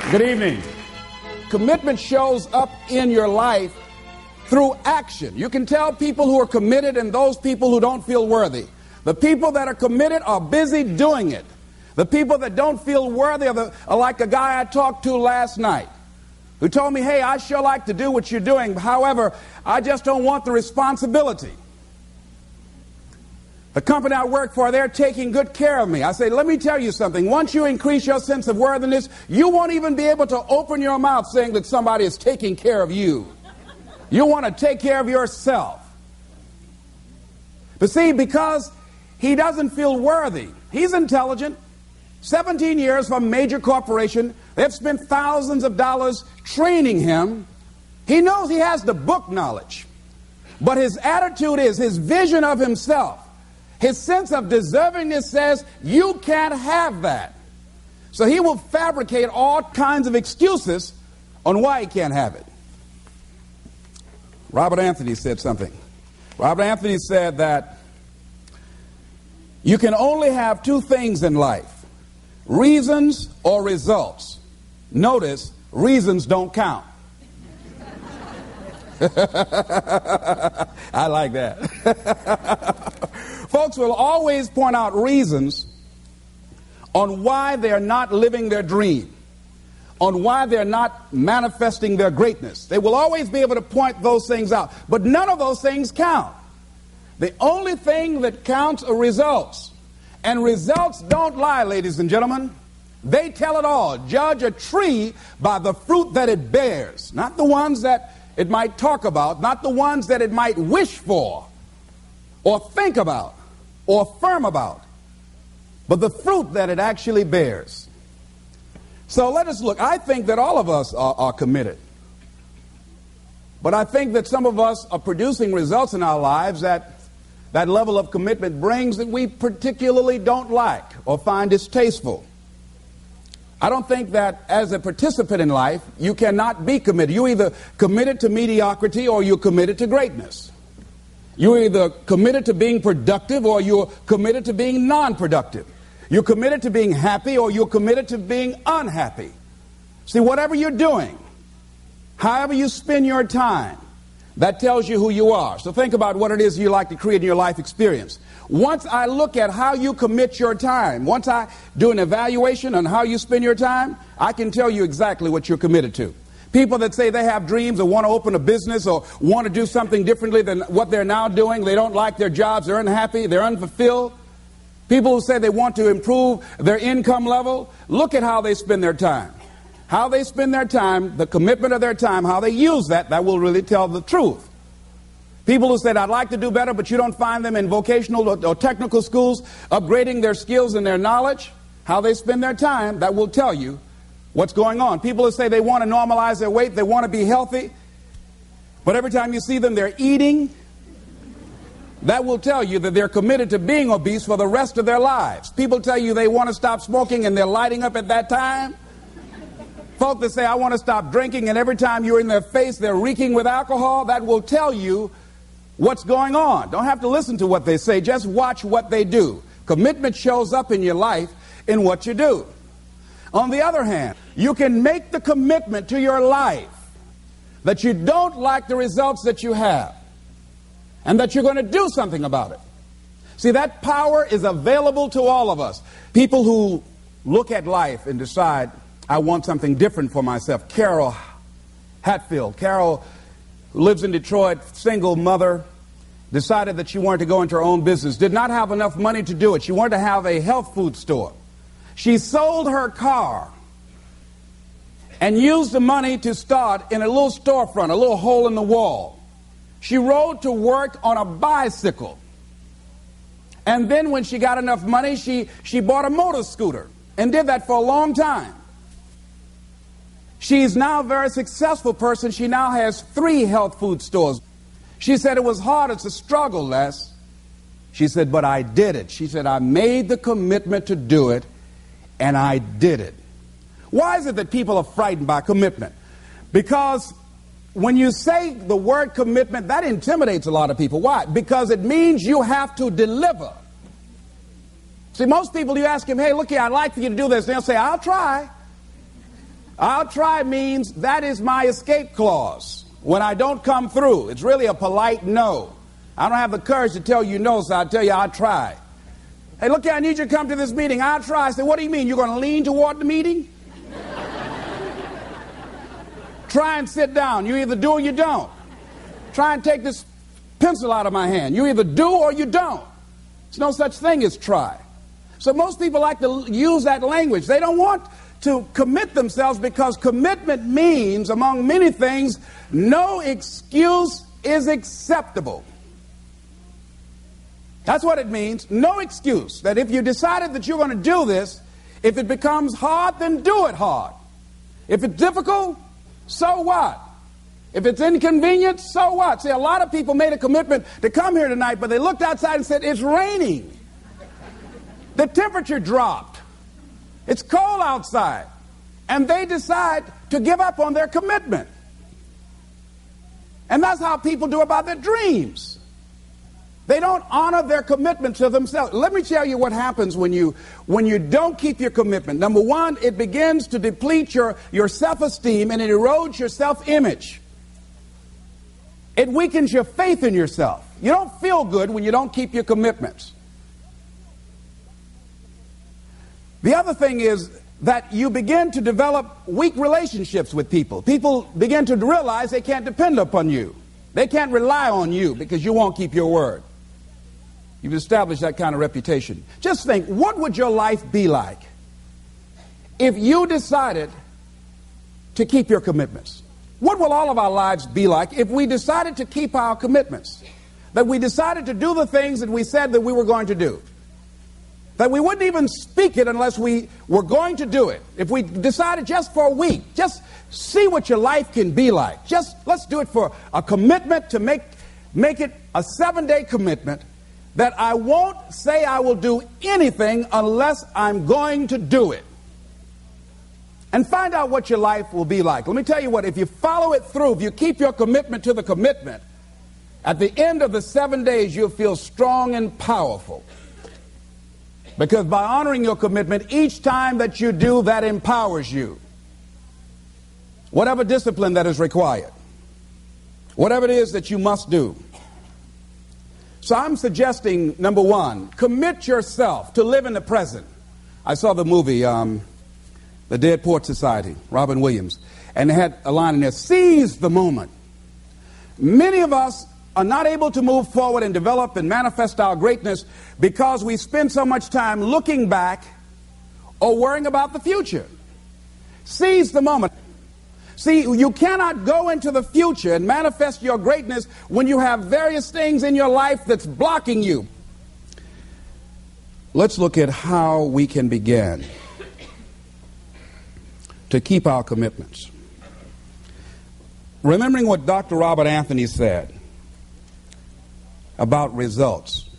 Good evening. Commitment shows up in your life through action. You can tell people who are committed and those people who don't feel worthy. The people that are committed are busy doing it. The people that don't feel worthy are like a guy I talked to last night who told me, hey, I sure like to do what you're doing. However, I just don't want the responsibility. The company I work for, they're taking good care of me. I say, let me tell you something. Once you increase your sense of worthiness, you won't even be able to open your mouth saying that somebody is taking care of you. You want to take care of yourself. But see, because he doesn't feel worthy, he's intelligent. 17 years from a major corporation. They've spent thousands of dollars training him. He knows he has the book knowledge. But his attitude is, his vision of himself, his sense of deservingness says, you can't have that. So he will fabricate all kinds of excuses on why he can't have it. Robert Anthony said something. Robert Anthony said that you can only have two things in life: reasons or results. Notice, reasons don't count. I like that. Folks will always point out reasons on why they're not living their dream, on why they're not manifesting their greatness. They will always be able to point those things out, but none of those things count. The only thing that counts are results. And results don't lie, ladies and gentlemen. They tell it all. Judge a tree by the fruit that it bears, not the ones that it might talk about, not the ones that it might wish for or think about or affirm about, but the fruit that it actually bears. So let us look. I think that all of us are committed. But I think that some of us are producing results in our lives that level of commitment brings that we particularly don't like or find distasteful. I don't think that as a participant in life, you cannot be committed. You're either committed to mediocrity or you're committed to greatness. You're either committed to being productive or you're committed to being non-productive. You're committed to being happy or you're committed to being unhappy. See, whatever you're doing, however you spend your time, that tells you who you are. So think about what it is you like to create in your life experience. Once I look at how you commit your time, once I do an evaluation on how you spend your time, I can tell you exactly what you're committed to. People that say they have dreams or want to open a business or want to do something differently than what they're now doing, they don't like their jobs, they're unhappy, they're unfulfilled. People who say they want to improve their income level, look at how they spend their time. How they spend their time, the commitment of their time, how they use that will really tell the truth. People who said, I'd like to do better, but you don't find them in vocational or technical schools upgrading their skills and their knowledge, how they spend their time, that will tell you what's going on. People who say they want to normalize their weight, they want to be healthy, but every time you see them, they're eating, that will tell you that they're committed to being obese for the rest of their lives. People tell you they want to stop smoking and they're lighting up at that time. Folk that say, I want to stop drinking, and every time you're in their face, they're reeking with alcohol, that will tell you what's going on. Don't have to listen to what they say, just watch what they do. Commitment shows up in your life in what you do. On the other hand, you can make the commitment to your life that you don't like the results that you have and that you're going to do something about it. See, that power is available to all of us. People who look at life and decide, I want something different for myself. Carol Hatfield. Carol, who lives in Detroit, single mother, decided that she wanted to go into her own business. Did not have enough money to do it. She wanted to have a health food store. She sold her car and used the money to start in a little storefront, a little hole in the wall. She rode to work on a bicycle. And then when she got enough money, she bought a motor scooter and did that for a long time. She's now a very successful person. She now has 3 health food stores. She said it was hard. It's a struggle, Les. She said, but I did it. She said, I made the commitment to do it, and I did it. Why is it that people are frightened by commitment? Because when you say the word commitment, that intimidates a lot of people. Why? Because it means you have to deliver. See, most people, you ask them, hey, look here, I'd like for you to do this. They'll say, I'll try. I'll try means that is my escape clause. When I don't come through, it's really a polite no. I don't have the courage to tell you no, so I'll tell you I'll try. Hey, look, I need you to come to this meeting. I'll try. I say, what do you mean? You're going to lean toward the meeting? Try and sit down. You either do or you don't. Try and take this pencil out of my hand. You either do or you don't. There's no such thing as try. So most people like to use that language. They don't want to commit themselves because commitment means, among many things, no excuse is acceptable. That's what it means. No excuse. That if you decided that you're going to do this, if it becomes hard, then do it hard. If it's difficult, so what? If it's inconvenient, so what? See, a lot of people made a commitment to come here tonight, but they looked outside and said, it's raining. The temperature dropped. It's cold outside. And they decide to give up on their commitment. And that's how people do about their dreams. They don't honor their commitment to themselves. Let me tell you what happens when you don't keep your commitment. Number one, it begins to deplete your self-esteem and it erodes your self-image. It weakens your faith in yourself. You don't feel good when you don't keep your commitments. The other thing is that you begin to develop weak relationships with people. People begin to realize they can't depend upon you. They can't rely on you because you won't keep your word. You've established that kind of reputation. Just think, what would your life be like if you decided to keep your commitments? What will all of our lives be like if we decided to keep our commitments? That we decided to do the things that we said that we were going to do. That we wouldn't even speak it unless we were going to do it. If we decided just for a week, just see what your life can be like. Just let's do it for a commitment to make it a 7-day commitment that I won't say I will do anything unless I'm going to do it. And find out what your life will be like. Let me tell you what, if you follow it through, if you keep your commitment to the commitment, at the end of the 7 days, you'll feel strong and powerful. Because by honoring your commitment, each time that you do, that empowers you. Whatever discipline that is required. Whatever it is that you must do. So I'm suggesting, number one, commit yourself to live in the present. I saw the movie, The Dead Poets Society, Robin Williams. And they had a line in there, seize the moment. Many of us are not able to move forward and develop and manifest our greatness because we spend so much time looking back or worrying about the future. Seize the moment. See, you cannot go into the future and manifest your greatness when you have various things in your life that's blocking you. Let's look at how we can begin to keep our commitments. Remembering what Dr. Robert Anthony said about results.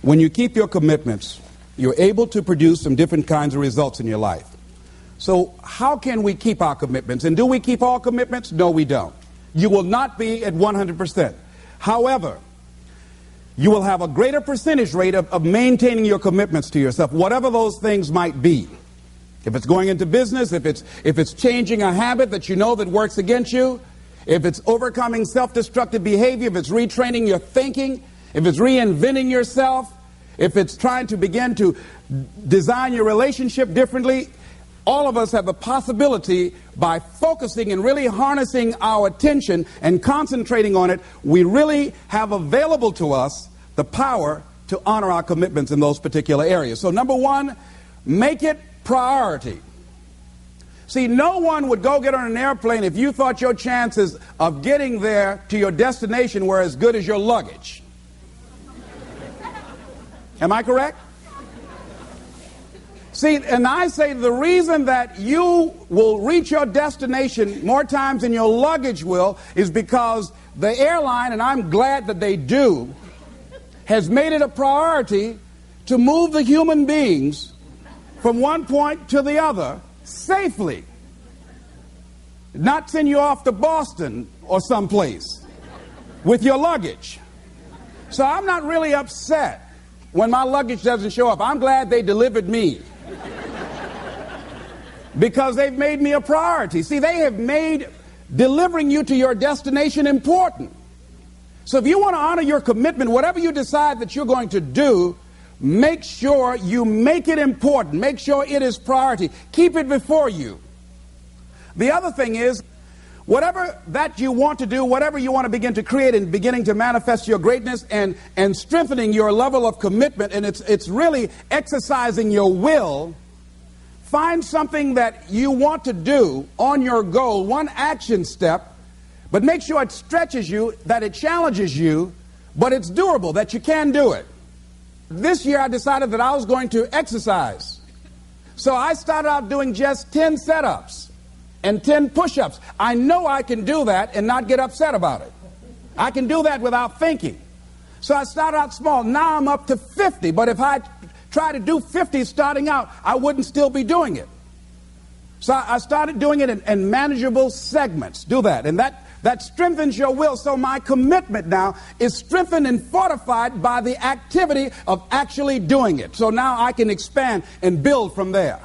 When you keep your commitments, you're able to produce some different kinds of results in your life. So how can we keep our commitments? And do we keep all commitments? No, we don't. You will not be at 100%. However, you will have a greater percentage rate of maintaining your commitments to yourself, whatever those things might be. If it's going into business, if it's changing a habit that you know that works against you, if it's overcoming self-destructive behavior, if it's retraining your thinking, if it's reinventing yourself, if it's trying to begin to design your relationship differently, all of us have the possibility, by focusing and really harnessing our attention and concentrating on it, we really have available to us the power to honor our commitments in those particular areas. So number one, make it priority. See, no one would go get on an airplane if you thought your chances of getting there to your destination were as good as your luggage. Am I correct? See, and I say the reason that you will reach your destination more times than your luggage will is because the airline, and I'm glad that they do, has made it a priority to move the human beings from one point to the other safely. Not send you off to Boston or someplace with your luggage. So I'm not really upset when my luggage doesn't show up. I'm glad they delivered me. because they've made me a priority. See, they have made delivering you to your destination important. So if you want to honor your commitment, whatever you decide that you're going to do, make sure you make it important. Make sure it is priority. Keep it before you. The other thing is, whatever that you want to do, whatever you want to begin to create and beginning to manifest your greatness and strengthening your level of commitment, and it's really exercising your will, find something that you want to do on your goal, one action step, but make sure it stretches you, that it challenges you, but it's doable, that you can do it. This year I decided that I was going to exercise. So I started out doing just 10 setups and 10 push-ups. I know I can do that and not get upset about it. I can do that without thinking. So I started out small. Now I'm up to 50, but if I try to do 50 starting out, I wouldn't still be doing it. So I started doing it in manageable segments. Do that. And that strengthens your will. So my commitment now is strengthened and fortified by the activity of actually doing it. So now I can expand and build from there.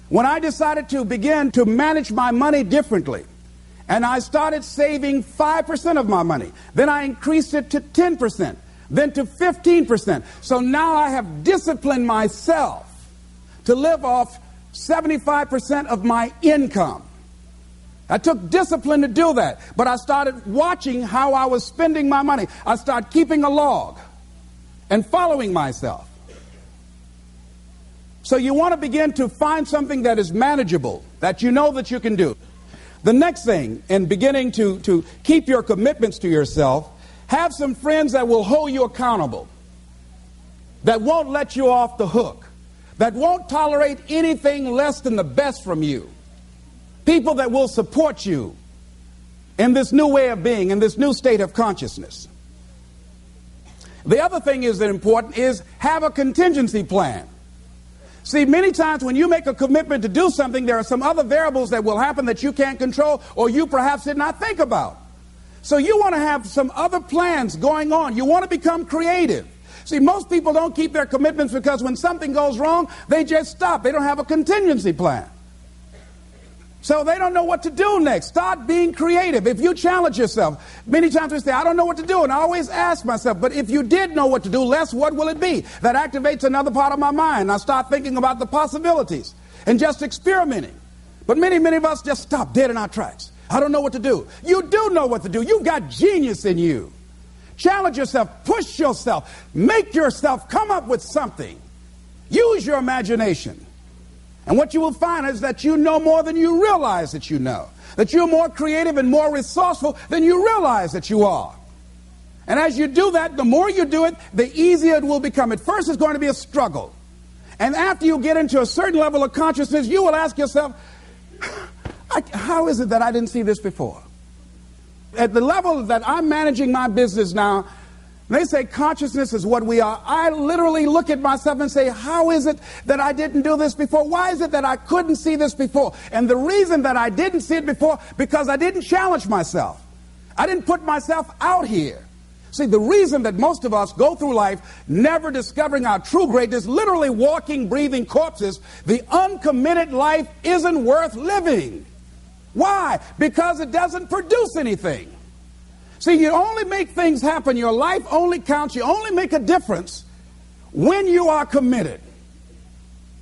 When I decided to begin to manage my money differently, and I started saving 5% of my money, then I increased it to 10%, then to 15%. So now I have disciplined myself to live off 75% of my income. I took discipline to do that, but I started watching how I was spending my money. I started keeping a log and following myself. So you want to begin to find something that is manageable, that you know that you can do. The next thing, in beginning to keep your commitments to yourself, have some friends that will hold you accountable, that won't let you off the hook, that won't tolerate anything less than the best from you. People that will support you in this new way of being, in this new state of consciousness. The other thing is that important is have a contingency plan. See, many times when you make a commitment to do something, there are some other variables that will happen that you can't control or you perhaps did not think about. So you want to have some other plans going on. You want to become creative. See, most people don't keep their commitments because when something goes wrong, they just stop. They don't have a contingency plan. So they don't know what to do next. Start being creative. If you challenge yourself, many times we say, I don't know what to do. And I always ask myself, but if you did know what to do, Les, what will it be? That activates another part of my mind. I start thinking about the possibilities and just experimenting. But many of us just stop dead in our tracks. I don't know what to do. You do know what to do. You've got genius in you. Challenge yourself. Push yourself. Make yourself come up with something. Use your imagination. And what you will find is that you know more than you realize that you know. That you're more creative and more resourceful than you realize that you are. And as you do that, the more you do it, the easier it will become. At first, it's going to be a struggle. And after you get into a certain level of consciousness, you will ask yourself, how is it that I didn't see this before? At the level that I'm managing my business now, they say consciousness is what we are. I literally look at myself and say, how is it that I didn't do this before? Why is it that I couldn't see this before? And the reason that I didn't see it before, because I didn't challenge myself. I didn't put myself out here. See, the reason that most of us go through life never discovering our true greatness, literally walking, breathing corpses, the uncommitted life isn't worth living. Why? Because it doesn't produce anything. See, you only make things happen. Your life only counts. You only make a difference when you are committed.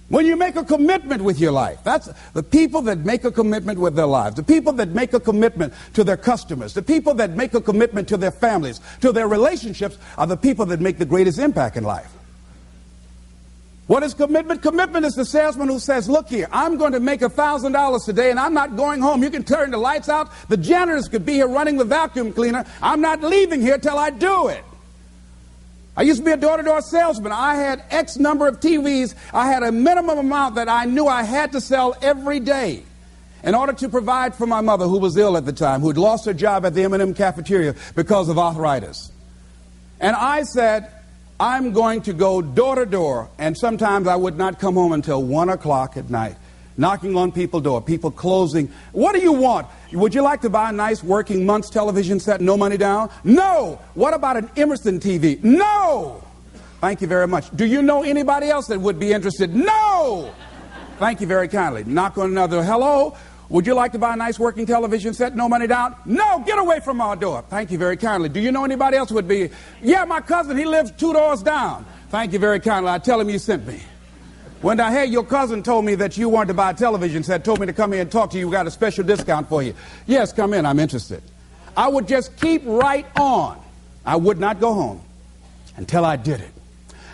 When you make a commitment with your life. That's the people that make a commitment with their lives. The people that make a commitment to their customers. The people that make a commitment to their families, to their relationships, are the people that make the greatest impact in life. What is commitment? Commitment is the salesman who says, look here, I'm going to make $1,000 today and I'm not going home. You can turn the lights out. The janitors could be here running the vacuum cleaner. I'm not leaving here till I do it. I used to be a door-to-door salesman. I had X number of TVs. I had a minimum amount that I knew I had to sell every day in order to provide for my mother, who was ill at the time, who had lost her job at the M&M cafeteria because of arthritis. And I said, I'm going to go door to door, and sometimes I would not come home until 1 o'clock at night, knocking on people's door, people closing. What do you want? Would you like to buy a nice working month's television set, no money down? No. What about an Emerson TV? No. Thank you very much. Do you know anybody else that would be interested? No. Thank you very kindly. Knock on another. Hello? Would you like to buy a nice working television set? No money down? No, get away from our door. Thank you very kindly. Do you know anybody else would be? Yeah, my cousin, he lives 2 doors down. Thank you very kindly. I tell him you sent me. When I heard your cousin told me that you wanted to buy a television set, told me to come here and talk to you, we got a special discount for you. Yes, come in, I'm interested. I would just keep right on. I would not go home until I did it.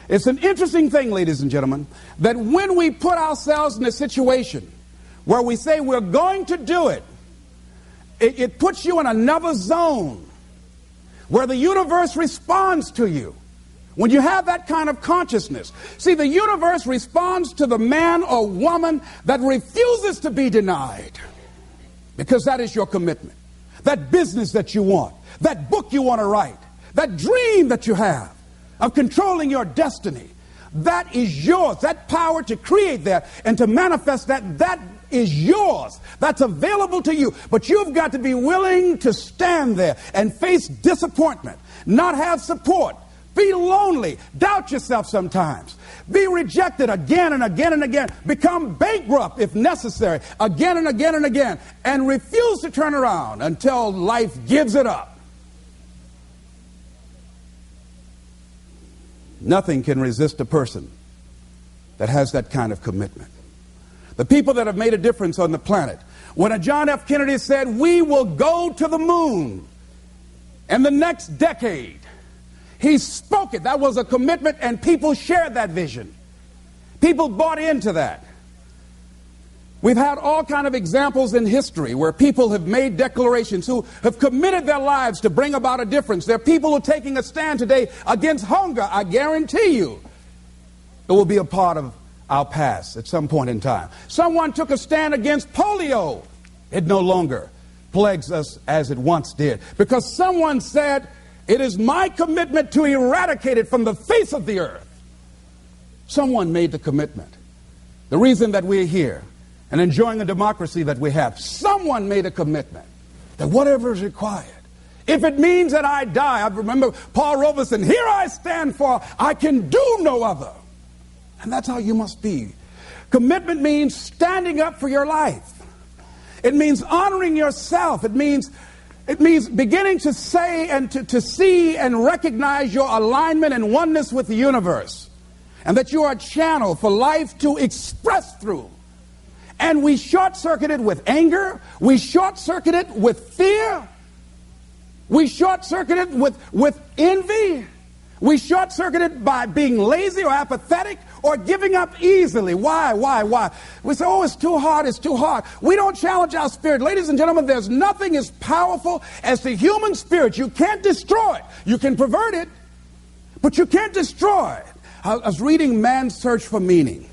It's an interesting thing, ladies and gentlemen, that when we put ourselves in a situation where we say we're going to do it, it puts you in another zone where the universe responds to you. When you have that kind of consciousness, see, the universe responds to the man or woman that refuses to be denied, because that is your commitment. That business that you want, that book you want to write, that dream that you have of controlling your destiny, that is yours. That power to create that and to manifest that, that is yours. That's available to you. But you've got to be willing to stand there and face disappointment, not have support, be lonely, doubt yourself sometimes, be rejected again and again and again, become bankrupt if necessary, again and again and again, and refuse to turn around until life gives it up. Nothing can resist a person that has that kind of commitment. The people that have made a difference on the planet. When a John F. Kennedy said, we will go to the moon in the next decade, he spoke it. That was a commitment, and people shared that vision. People bought into that. We've had all kinds of examples in history where people have made declarations, who have committed their lives to bring about a difference. There are people who are taking a stand today against hunger. I guarantee you it will be a part of our past at some point in time. Someone took a stand against polio. It no longer plagues us as it once did, because someone said, it is my commitment to eradicate it from the face of the earth. Someone made the commitment. The reason that we're here and enjoying the democracy that we have, someone made a commitment that whatever is required, if it means that I die. I remember Paul Robeson, here I stand, for I can do no other. And that's how you must be. Commitment means standing up for your life. It means honoring yourself. It means beginning to say and to see and recognize your alignment and oneness with the universe, and that you are a channel for life to express through. And we short-circuit it with anger. We short-circuit it with fear. We short-circuit it with envy. We short-circuit it by being lazy or apathetic or giving up easily. Why? We say, oh, it's too hard, it's too hard. We don't challenge our spirit. Ladies and gentlemen, there's nothing as powerful as the human spirit. You can't destroy it. You can pervert it, but you can't destroy it. I was reading Man's Search for Meaning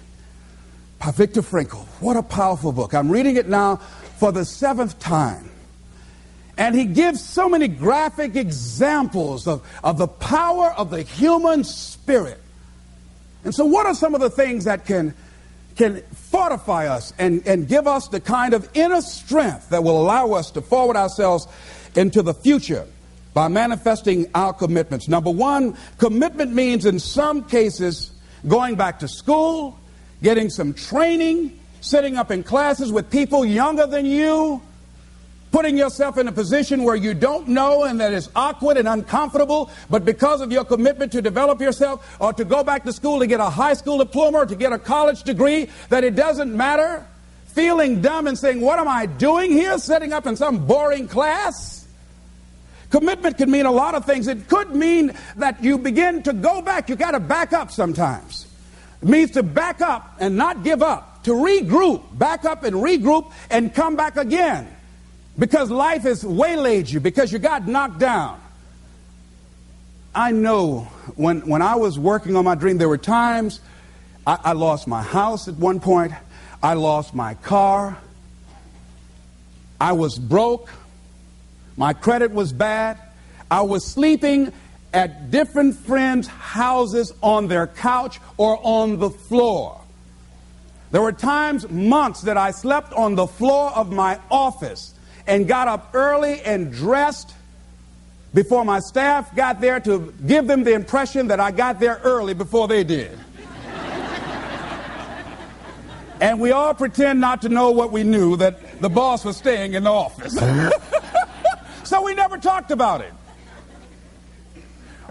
by Viktor Frankl. What a powerful book. I'm reading it now for the 7th time. And he gives so many graphic examples of the power of the human spirit. And so what are some of the things that can fortify us and give us the kind of inner strength that will allow us to forward ourselves into the future by manifesting our commitments? Number one, commitment means in some cases going back to school, getting some training, sitting up in classes with people younger than you, putting yourself in a position where you don't know and that is awkward and uncomfortable, but because of your commitment to develop yourself, or to go back to school to get a high school diploma or to get a college degree, that it doesn't matter, feeling dumb and saying, what am I doing here, setting up in some boring class? Commitment could mean a lot of things. It could mean that you begin to go back. You got to back up sometimes. It means to back up and not give up, to regroup, back up and regroup and come back again. Because life has waylaid you, because you got knocked down. I know when I was working on my dream, there were times I lost my house at one point. I lost my car. I was broke. My credit was bad. I was sleeping at different friends' houses on their couch or on the floor. There were times, months, that I slept on the floor of my office and got up early and dressed before my staff got there to give them the impression that I got there early before they did. And we all pretend not to know what we knew, that the boss was staying in the office. So we never talked about it.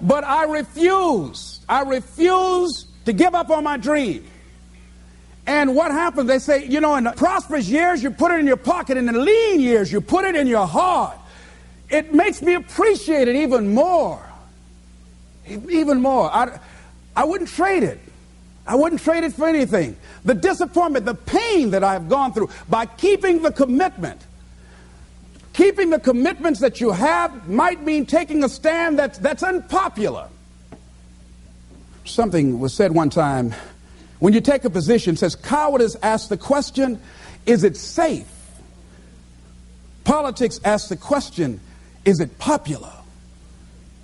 But I refuse to give up on my dream. And what happens? They say, you know, in the prosperous years, you put it in your pocket. In the lean years, you put it in your heart. It makes me appreciate it even more. Even more. I wouldn't trade it. I wouldn't trade it for anything. The disappointment, the pain that I've gone through by keeping the commitment. Keeping the commitments that you have might mean taking a stand that's unpopular. Something was said one time. When you take a position, it says, cowardice asks the question, is it safe? Politics asks the question, is it popular?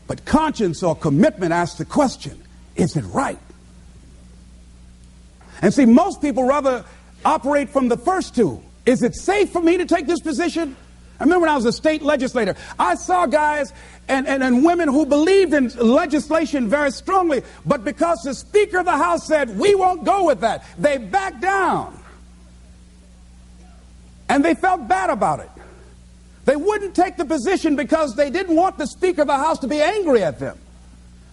But conscience or commitment asks the question, is it right? And see, most people rather operate from the first two. Is it safe for me to take this position? I remember when I was a state legislator, I saw guys and women who believed in legislation very strongly, but because the Speaker of the House said, we won't go with that, they backed down. And they felt bad about it. They wouldn't take the position because they didn't want the Speaker of the House to be angry at them.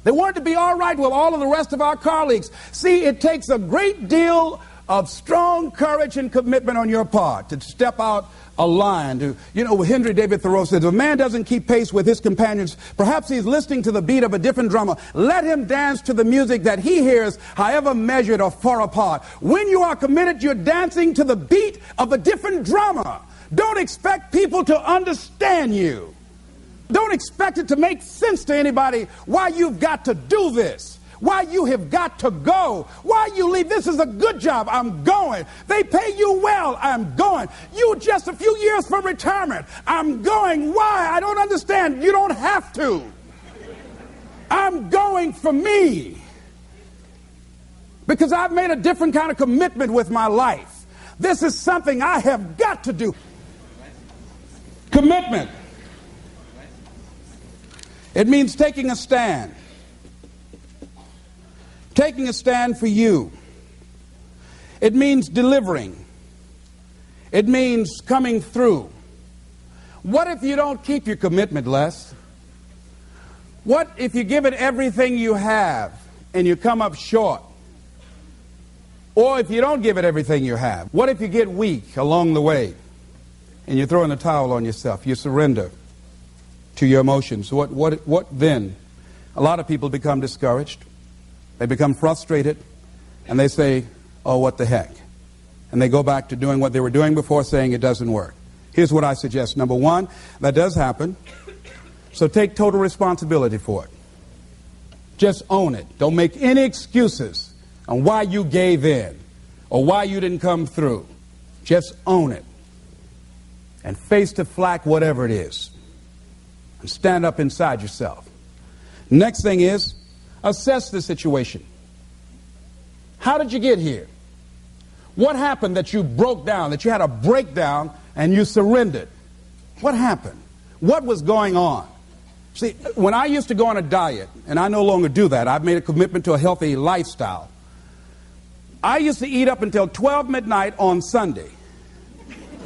They wanted to be all right with all of the rest of our colleagues. See, it takes a great deal of strong courage and commitment on your part to step out a line. Henry David Thoreau says, if a man doesn't keep pace with his companions, perhaps he's listening to the beat of a different drummer. Let him dance to the music that he hears, however measured or far apart. When you are committed, you're dancing to the beat of a different drummer. Don't expect people to understand you. Don't expect it to make sense to anybody why you've got to do this. Why you have got to go. Why you leave. This is a good job. I'm going. They pay you well. I'm going. You just a few years from retirement. I'm going. Why? I don't understand. You don't have to. I'm going for me. Because I've made a different kind of commitment with my life. This is something I have got to do. Commitment. It means taking a stand. Taking a stand for you. It means delivering. It means coming through. What if you don't keep your commitment, Les? What if you give it everything you have and you come up short? Or if you don't give it everything you have? What if you get weak along the way and you throw in the towel on yourself? You surrender to your emotions. What then? A lot of people become discouraged. They become frustrated, and they say, oh, what the heck? And they go back to doing what they were doing before, saying it doesn't work. Here's what I suggest. Number one, that does happen, so take total responsibility for it. Just own it. Don't make any excuses on why you gave in or why you didn't come through. Just own it and face the flak, whatever it is, and stand up inside yourself. Next thing is, assess the situation. How did you get here? What happened that you broke down, that you had a breakdown and you surrendered? What happened? What was going on? See, when I used to go on a diet, and I no longer do that, I've made a commitment to a healthy lifestyle. I used to eat up until 12 midnight on Sunday.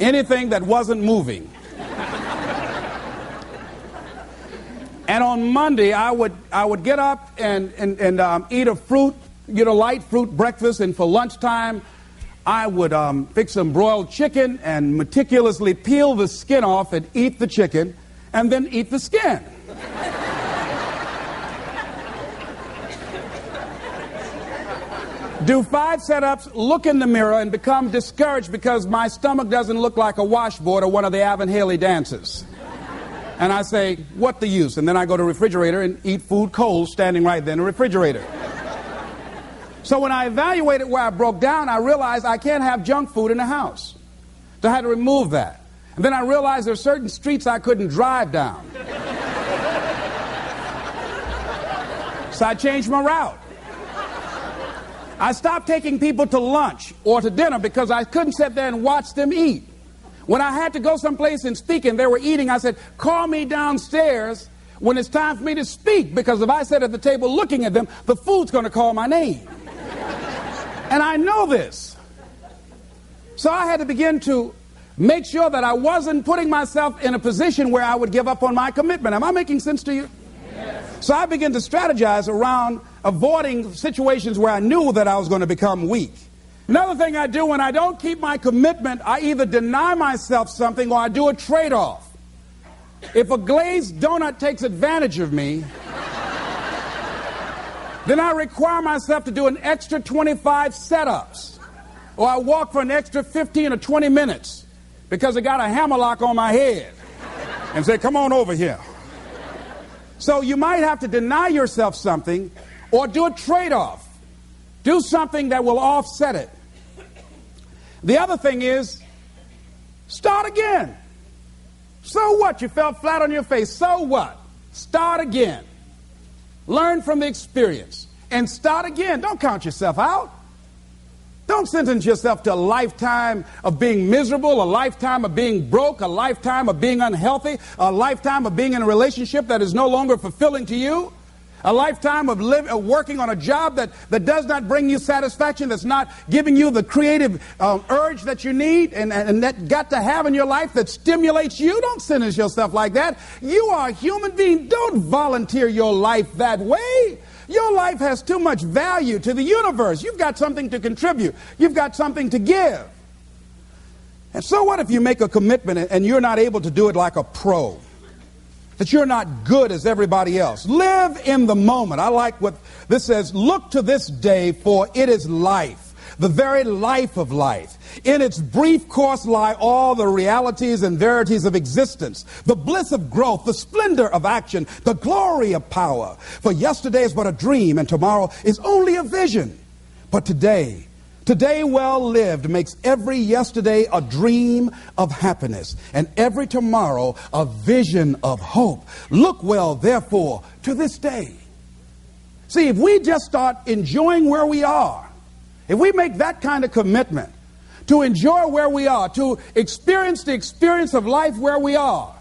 Anything that wasn't moving. And on Monday, I would get up and eat a fruit, light fruit breakfast. And for lunchtime, I would fix some broiled chicken and meticulously peel the skin off and eat the chicken and then eat the skin. Do 5 setups, look in the mirror, and become discouraged because my stomach doesn't look like a washboard or one of the Avon Haley dances. And I say, what the use? And then I go to the refrigerator and eat food cold standing right there in the refrigerator. So when I evaluated where I broke down, I realized I can't have junk food in the house. So I had to remove that. And then I realized there are certain streets I couldn't drive down. So I changed my route. I stopped taking people to lunch or to dinner because I couldn't sit there and watch them eat. When I had to go someplace and speak and they were eating, I said, call me downstairs when it's time for me to speak, because if I sit at the table looking at them, the food's going to call my name. And I know this. So I had to begin to make sure that I wasn't putting myself in a position where I would give up on my commitment. Am I making sense to you? Yes. So I began to strategize around avoiding situations where I knew that I was going to become weak. Another thing I do when I don't keep my commitment, I either deny myself something or I do a trade-off. If a glazed donut takes advantage of me, then I require myself to do an extra 25 setups. Or I walk for an extra 15 or 20 minutes because I got a hammerlock on my head and say, come on over here. So you might have to deny yourself something or do a trade-off. Do something that will offset it. The other thing is, start again. So what? You fell flat on your face. So what? Start again. Learn from the experience and start again. Don't count yourself out. Don't sentence yourself to a lifetime of being miserable, a lifetime of being broke, a lifetime of being unhealthy, a lifetime of being in a relationship that is no longer fulfilling to you, a lifetime of working on a job that does not bring you satisfaction, that's not giving you the creative urge that you need and that got to have in your life that stimulates you. Don't sentence yourself like that. You are a human being. Don't volunteer your life that way. Your life has too much value to the universe. You've got something to contribute. You've got something to give. And so what if you make a commitment and you're not able to do it like a pro? That you're not good as everybody else. Live in the moment. I like what this says. Look to this day, for it is life. The very life of life. In its brief course lie all the realities and verities of existence, the bliss of growth, the splendor of action, the glory of power. For yesterday is but a dream, and tomorrow is only a vision. But today well lived makes every yesterday a dream of happiness, and every tomorrow a vision of hope. Look well, therefore, to this day. See, if we just start enjoying where we are, if we make that kind of commitment to enjoy where we are, to experience the experience of life where we are,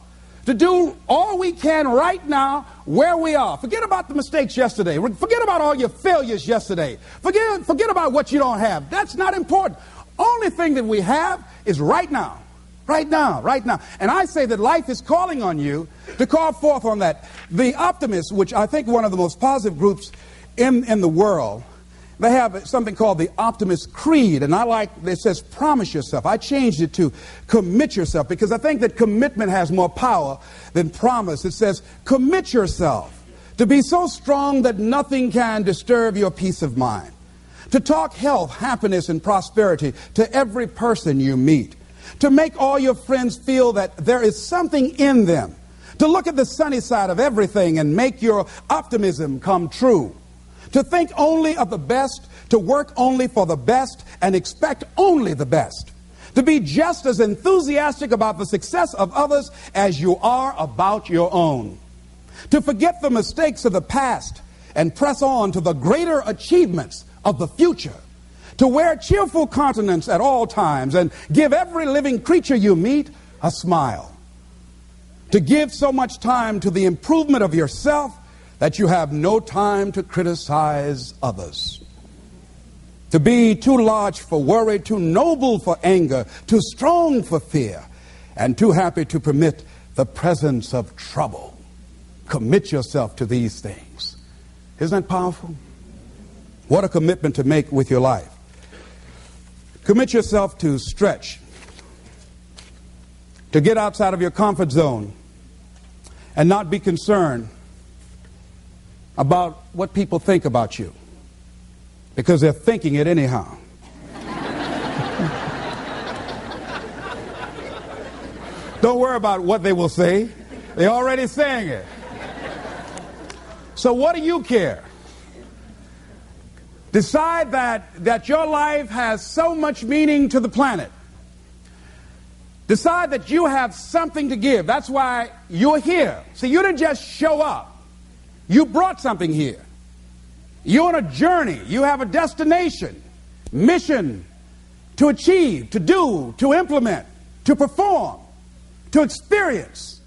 to do all we can right now where we are. Forget about the mistakes yesterday. Forget about all your failures yesterday. Forget about what you don't have. That's not important. Only thing that we have is right now. Right now, right now. And I say that life is calling on you to call forth on that. The optimists, which I think one of the most positive groups in the world, they have something called the Optimist Creed, and I like, it says promise yourself. I changed it to commit yourself because I think that commitment has more power than promise. It says commit yourself to be so strong that nothing can disturb your peace of mind, to talk health, happiness, and prosperity to every person you meet, to make all your friends feel that there is something in them, to look at the sunny side of everything and make your optimism come true. To think only of the best, to work only for the best, and expect only the best. To be just as enthusiastic about the success of others as you are about your own. To forget the mistakes of the past and press on to the greater achievements of the future. To wear cheerful countenance at all times and give every living creature you meet a smile. To give so much time to the improvement of yourself that you have no time to criticize others. To be too large for worry, too noble for anger, too strong for fear, and too happy to permit the presence of trouble. Commit yourself to these things. Isn't that powerful? What a commitment to make with your life. Commit yourself to stretch, to get outside of your comfort zone and not be concerned about what people think about you, because they're thinking it anyhow. Don't worry about what they will say. They're already saying it. So what do you care? Decide that your life has so much meaning to the planet. Decide that you have something to give. That's why you're here. See, you didn't just show up. You brought something here. You're on a journey. You have a destination, mission to achieve, to do, to implement, to perform, to experience.